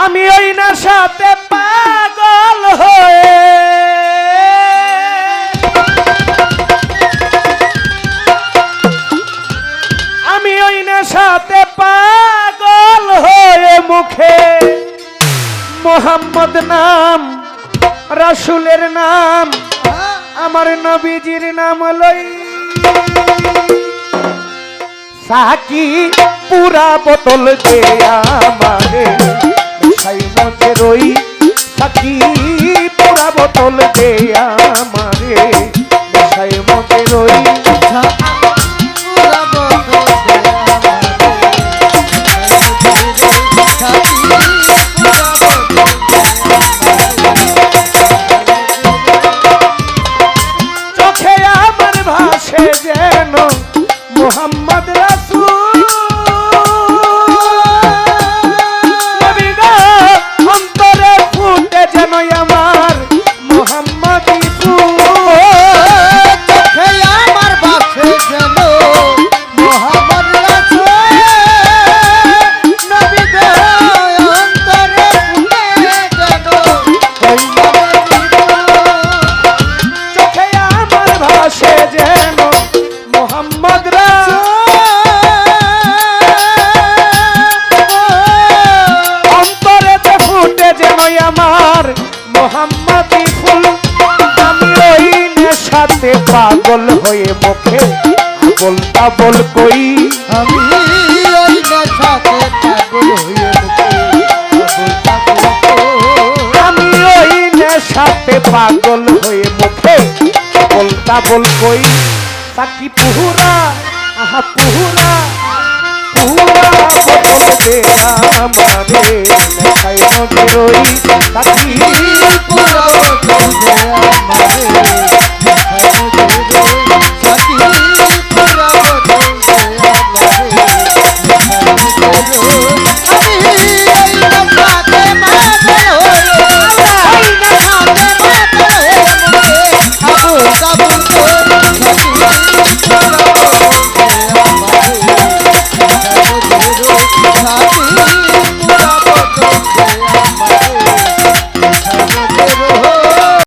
আমি ওই নেশাতে পাগল হয়ে আমি ওই নেশাতে পাগল হয়ে মুখে মোহাম্মদ নাম রাসূলের নাম আমার নবীজির নাম লই সাকি পুরা বোতল দে আমারে সাই মতে রই সাকি পুরা বোতল দে আমারে সাই মতে রই চোখে আমার ভাসে যেন মোহাম্মদ রাসূল নবী গো অন্তরে ফুটে যেন আমার মোহাম্মদী ফুল চোখে আমার ভাসে যেন মোহাম্মদ রাসূল নবী গো অন্তরে ফুটে যেন চোখে আমার ভাসে যেন মোহাম্মদ অন্তরেতে ফুটে যেন আমার মোহাম্মদী ফুল আমি ওই নেশাতে পাগল হয়ে মুখে আবল তাবল কই আমি ওই নেশাতে পাগল হয়ে আমি ওই নেশাতে পাগল হয়ে মুখে আবল তাবল কই সাকি পুহুরা আহা পুহুরা পুহুরা বোতল দে আমারে নেশায় মজে রই সাকি পুরা